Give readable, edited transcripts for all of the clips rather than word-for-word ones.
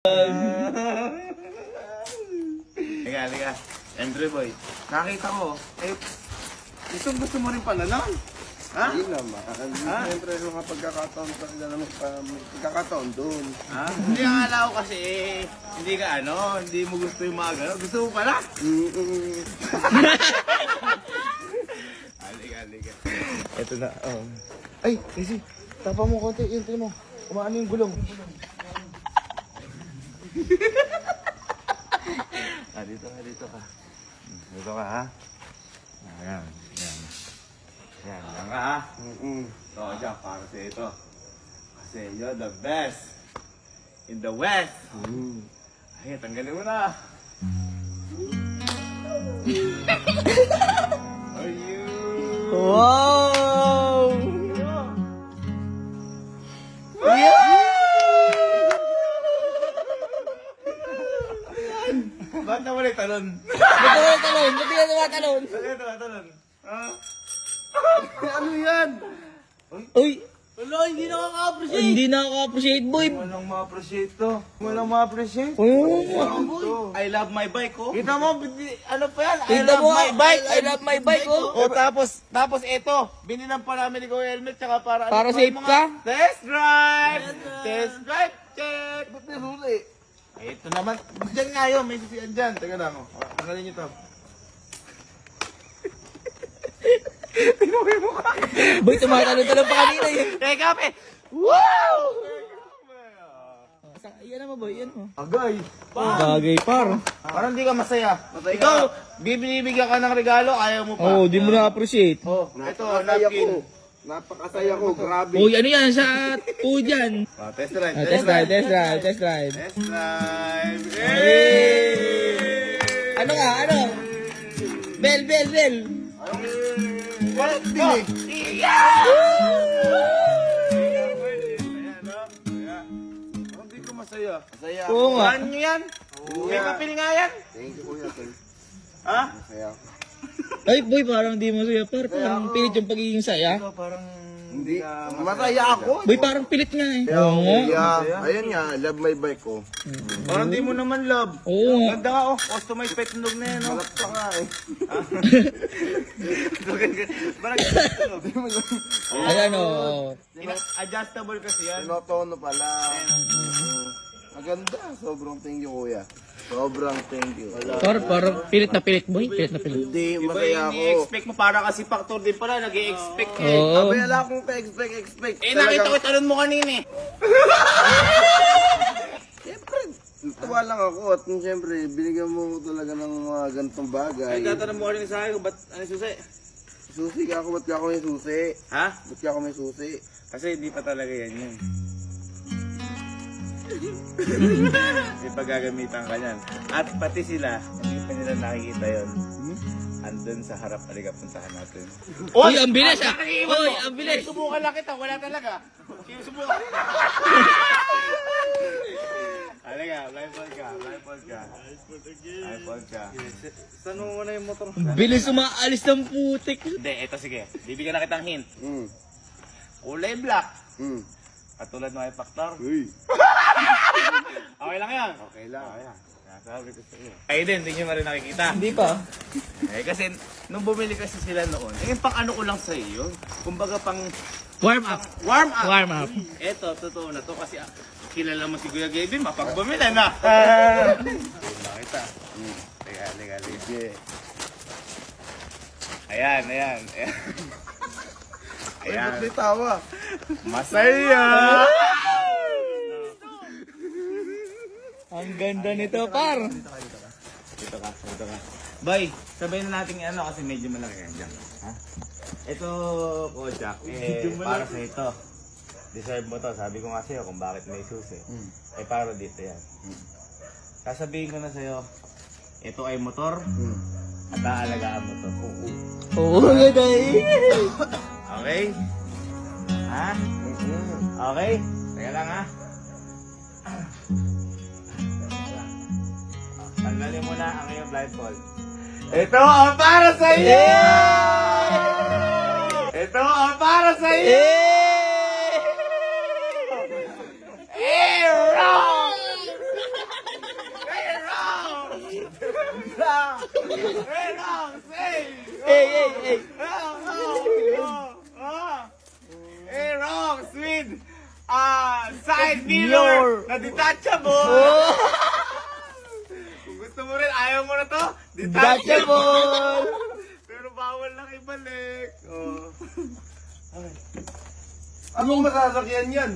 Liga. Andre boy, nakita ko, gusto mo rin pala nun? Ha? Hindi naman. Siyempre, mga pagkakataon doon. Ha? Hindi akala ko kasi, hindi mo gusto yung mga gano'n. Gusto mo pala? Liga. Ito na, Ay, easy. Tapa mo konti, yung mo. Umaano yung gulong. Dito ka. Dito ka, ha? Ayan. Yan lang ka, ha? So, dyan, para sa ito. Kasi you're the best in the West. Ay, tanggalin mo na. Are you? Wow! Ba't na wala talon? Ba't yan tumatalon? Ha? Ano yan? Uy! Wala, hindi nakaka-appreciate. Hindi nakaka-appreciate, boy. Walang ma-appreciate to. Walang ma-appreciate. I love my bike, oh. Kita mo, ano pa yan? I love my bike, oh. Oh, tapos ito, binilang pa namin ni Kuya Helmet, tsaka para Safe ka? Test drive! Check! Ba't may huli? Ay, ito naman, dyan nga yun, may sisiyan dyan. Teka lang, tanggalin nyo to. Tinuwi mo ka! Boy, tumatalon-talon pa kanina yun. Teka, pe! Wow! Yan naman, boy. Yan mo. Agay! Bagay, par. Parang di ka masaya. Ikaw, bibigyan ka ng regalo, ayaw mo pa. Oo, di mo na-appreciate. Oh, ito, Napakasaya napkin. ko. Napakasaya ko. Grabe. Uy, ano yan? Sa food yan. Test drive. Test drive. Test drive. Ano nga? Ano? Bell. What? Dinig. Hindi ko masaya. Masaya. Oo nga. Saan nyo yan? May papel nga yan. Thank you, Kuya. Ha? Masaya. Ay, boy, parang di mo saya, par. Parang pilit yung pagiging saya. Ito parang... Hindi. Masaya ako. Boy, parang pilit nga eh. Oo nga. Kuya, ayun nga. Love my bike ko. Parang di mo naman love. Oo nga. Ganda nga, oh. Customized pet nog na yan, oh. Malap pa nga eh. Parang ganda, no? Ayan, oo. Adjustable kasi yan. Tinotono pala. Maganda. Sobrang thank you, Kuya. Sobrang thank you. Parang pilit na pilit, boy. Pilit na pilit. Hindi, Diba masaya ako. ini-expect mo para kasi factor din pala, nag-i-expect ka eh. Oo. Abay, ala akong ka-expect. Nakita ko talon mo kanina eh. Siyempre, tuwa lang ako at siyempre, binigyan mo ko talaga ng mga ganitong bagay. Ay, tatanong mo kanina sa akin kung ba't ano yung susi? Susi ka ako, ba't ka ako may susi? Ha? Ba't ka ako may susi? Kasi hindi pa talaga yan yun. May paggagamitan ka yan. At pati sila, hindi pa nila nakikita yun. Andun sa harap, aliga, puntahan natin. Uy, ang bilis ah! Uy, ang bilis! Subukan lang kita, wala talaga. Subukan. Aliga, blindfold ka. Saan mo muna yung motor? Ang bilis umaalis ng putik. Hindi, eto sige. Bibigyan na kitang hint. Hmm. Kulay black. Hmm. Katulad ng factor. Uy. Okay lang yan. Okay lang. Sabi ko sa iyo. Ay din, hindi nyo ma rin nakikita. Hindi pa. Eh kasi, nung bumili kasi sila noon, pang ano ko lang sa iyo. Kumbaga pang Warm up. warm up. Warm up. Eto, totoo na to kasi kilala mo si Kuya Gavin, mapagbumili na. Nakita. Liga. Sige. Ayan. Ay, ba't may tawa? Masaya! Ang ganda nito, par. Dito ka. Bay, sabihin na natin ano kasi medyo malaki yan dyan. Ha? Ito, Kojak, para sa ito. Deserve mo to. Sabi ko nga sa'yo kung bakit may susi. Para dito yan. Sasabihin ko na sa'yo, ito ay motor at aalagaan mo to. Oo, ganda eh. Okay? Ha? Okay? Teka lang ha. Tanggalin mo na ang iyong blindfold. Ito ang para sa iyo! Ito ang para sa iyo! Hey! Aerox with side mirror na detachable. Kung gusto mo rin, ayaw mo na to, detachable. Pero bawal lang ibalik. Anong masasakyan yan?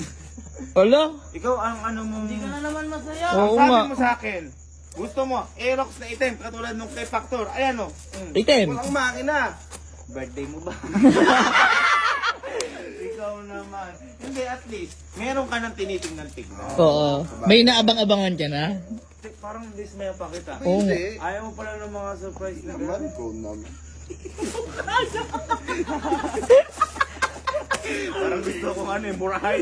Wala. Ikaw ang ano mo. Hindi ka na naman masaya. Oo Sabi nga. mo sa akin, gusto mo, Aerox na item, katulad nung kay Factor. Ayan o. Item. Walang makina. Birthday mo ba? Ikaw naman. Hindi, at least, meron ka ng tinitingnan-tignan. Oo. May naabang-abangan ka na? Parang dismaya pa kita. Oo. Hindi. Ayaw mo pala ng mga surprise na Naman gano'n. ko naman. Parang gusto kong ano eh, murahay.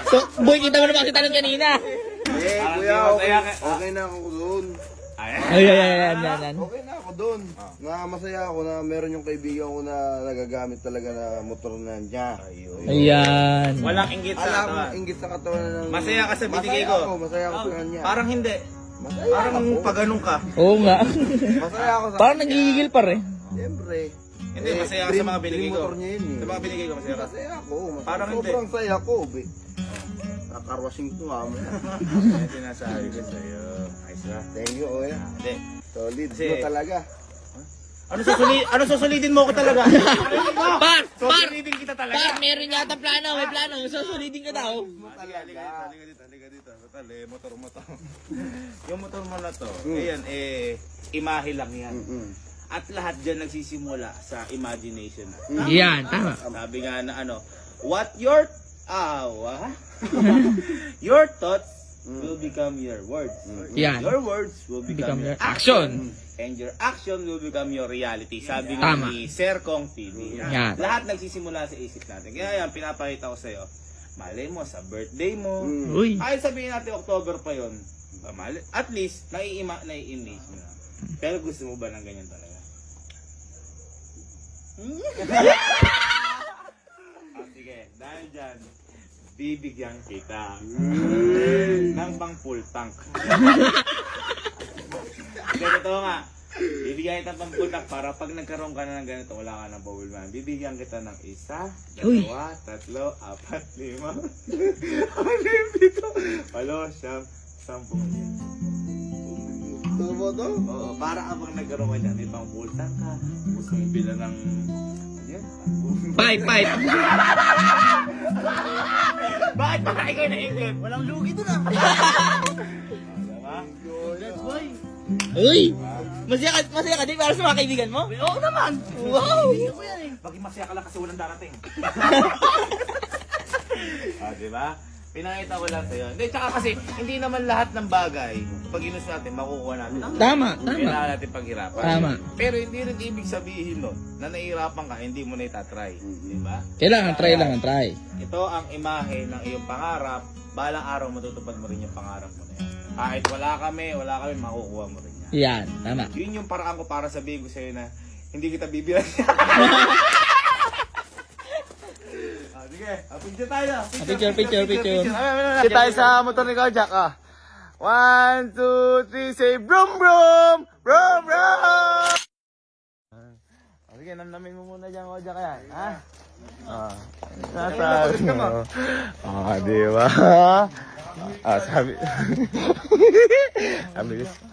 So, boy, kita mo naman kasi tanong kanina. Eh, Parang kuya, di masaya ka. okay na ako doon. Ayan. Okay na ako doon. Masaya ako na meron yung kaibigan ko na nagagamit talaga na motor na niya. Ayan. Walang inggit sa Alam, katawan. inggit sa katawan ng... Masaya ka sa binigay ko. Masaya ako sa kanya. Parang hindi. Masaya Parang ako. paganong ka. Oo nga. Masaya ako sa Parang nagigigil pa rin. Siyempre. Hindi, masaya ka sa mga binigay ko. Motor niya yun eh. Sa mga binigay ko, masaya ka. Masaya ako. Parang hindi. Sobrang saya ko, be. Kakarwashing ko nga. Yan sinasabi ko sa'yo. Ayos ba? Thank you, kuya. Hindi. Solid Kasi- mo talaga. Ano susulidin mo ko talaga? Par! Susulidin kita talaga. Par! Meron yata plano. May plano. Susunodin ka daw. Halika dito. Total, motor mo to. Yung motor mo na to, ayan, imahe lang yan. At lahat dyan nagsisimula sa imagination. Yan, tama. Sabi nga na ano, what your, your thoughts will become your words. Yan. Your words will become your action. And your action will become your reality. Sabi nga Tama. ni Sir Kong TV. Yan. Lahat nagsisimula sa isip natin. Kaya yan, pinapakita ko sa'yo. Malay mo, sa birthday mo. Uy. Kahit sabihin natin October pa yon, at least, nai-image mo na. Pero gusto mo ba ng ganyan talaga? Sige, dahil dyan, bibigyan kita ng pang full tank. Kasi totoo nga, bibigyan kita pang full tank para pag nagkaroon ka na ng ganito, wala ka ng bawal man. Bibigyan kita ng 1, 2, 3, 4, 5, 6, 7, 8, 9, 10, 11, 12, 10. Gusto mo to? Oo, para kapag nagkaroon ka dyan, may pang full tank ka. Gusto mo bila ng... Ano yan? Pipe. Bakit ba ikaw na-ingit? Walang lugi doon ah. Diba? That's boy. Uy. Masaya ka din para sa mga kaibigan mo? Oo naman. Wow. Hindi ko yan eh. Maging masaya ka lang kasi walang darating. Diba? Pinakita ko lang sa'yo. Hindi, tsaka kasi, hindi naman lahat ng bagay, pag inus natin, makukuha natin. Tama. Kailangan natin paghirapan. Tama. Pero hindi rin ibig sabihin nun, na nahihirapan ka, hindi mo na itatry. Diba? Kailangan try. Ito ang imahe ng iyong pangarap. Balang araw matutupad mo rin yung pangarap mo na yan. Kahit wala kami, makukuha mo rin yan. Yan, tama. Yun yung paraan ko para sabihin ko sa'yo na hindi kita bibilang. Sige, picture tayo. Picture. Picture tayo sa motor ni Kojak. 1, 2, 3, say brum brum! Brum brum! Sige, namnamin mo muna dyan, Kojak yan. Ha? Sabi mo. Di ba?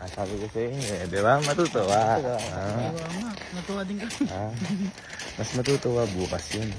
Sabi ko sa'yo, di ba? Matutuwa. Natuwa din ka. Mas matutuwa bukas yun.